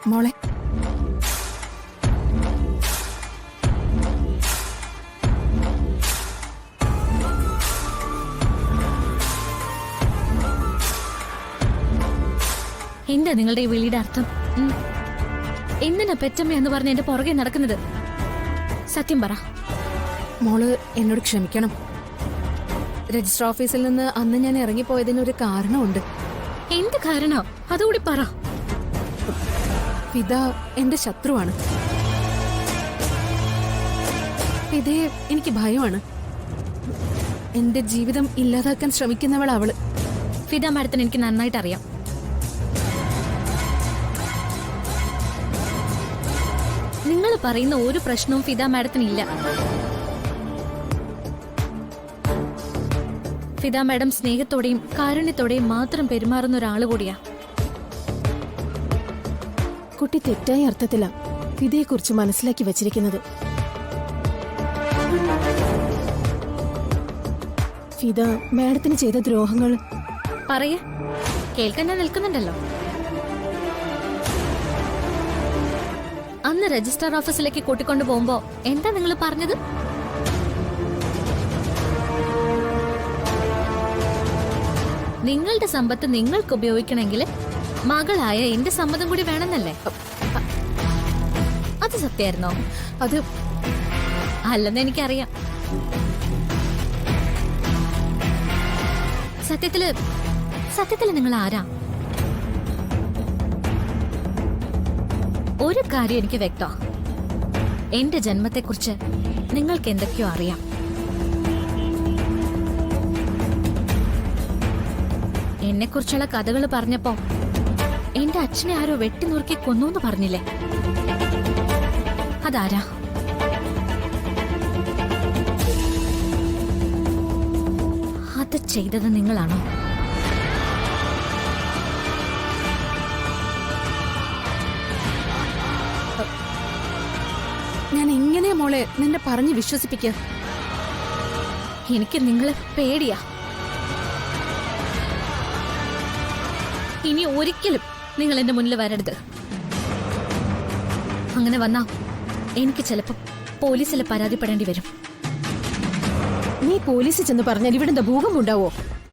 മോളെ എന്താ നിങ്ങളുടെ ഈ വിളിയുടെ അർത്ഥം? എന്തിനാ പെറ്റമ്മ എന്ന് പറഞ്ഞ് എന്റെ പുറകെ നടക്കുന്നത്? സത്യം പറ. മോള് എന്നോട് ക്ഷമിക്കണം. രജിസ്റ്റർ ഓഫീസിൽ നിന്ന് അന്ന് ഞാൻ ഇറങ്ങിപ്പോയതിനൊരു കാരണമുണ്ട്. എന്ത് കാരണോ? അതുകൂടി പറ. ഫിദ എന്റെ ശത്രുവാണ്. ഫിദയെ എനിക്ക് ഭയമാണ്. എന്റെ ജീവിതം ഇല്ലാതാക്കാൻ ശ്രമിക്കുന്നവൾ അവള്. ഫിദ മാഡത്തിന് എനിക്ക് നന്നായിട്ട് അറിയാം. നിങ്ങൾ പറയുന്ന ഒരു പ്രശ്നവും ഫിദ മാഡത്തിനില്ല. ഫിദ മാഡം സ്നേഹത്തോടെയും കാരുണ്യത്തോടെയും മാത്രം പെരുമാറുന്ന ഒരാൾ കൂടിയാ. കുട്ടി തെറ്റായ അർത്ഥത്തിലാ ഫിദയെക്കുറിച്ച് മനസ്സിലാക്കി വച്ചിരിക്കുന്നത്. ഫിദ മാഡത്തിന് ചെയ്ത ദ്രോഹങ്ങൾ പറയേ, കേൾക്കാൻ ഞാൻ നിൽക്കുന്നുണ്ടല്ലോ. അന്ന് രജിസ്റ്റർ ഓഫീസിലേക്ക് കൂട്ടിക്കൊണ്ടു പോകുമ്പോ എന്താ നിങ്ങൾ പറഞ്ഞത്? നിങ്ങളുടെ സമ്പത്ത് നിങ്ങൾക്ക് ഉപയോഗിക്കണമെങ്കിൽ മകളായ എന്റെ സമ്മതം കൂടി വേണമെന്നല്ലേ? അത് സത്യായിരുന്നോ? അത് അല്ലെന്ന് എനിക്കറിയാം. സത്യത്തില് നിങ്ങൾ ആരാ? ഒരു കാര്യം എനിക്ക് വ്യക്തമാ. എന്റെ ജന്മത്തെക്കുറിച്ച് നിങ്ങൾക്ക് എന്തൊക്കെയോ അറിയാം. എന്നെക്കുറിച്ചുള്ള കഥകൾ പറഞ്ഞപ്പോ എന്റെ അച്ഛനെ ആരോ വെട്ടിനുറുക്കി കൊന്നൂന്ന് പറഞ്ഞില്ലേ? അതാരാ? അത് ചെയ്തത് നിങ്ങളാണോ? ഞാൻ എങ്ങനെയാ മോളെ നിന്നെ പറഞ്ഞ് വിശ്വസിപ്പിക്ക? എനിക്ക് നിങ്ങളെ പേടിയാ. ഇനി ഒരിക്കലും നിങ്ങൾ എന്റെ മുന്നിൽ വരരുത്. അങ്ങനെ വന്നാ എനിക്ക് ചിലപ്പോ പോലീസിൽ പരാതിപ്പെടേണ്ടി വരും. നീ പോലീസിൽ ചെന്ന് പറഞ്ഞാൽ ഇവിടെന്താ ഭൂകമ്പം ഉണ്ടാവോ?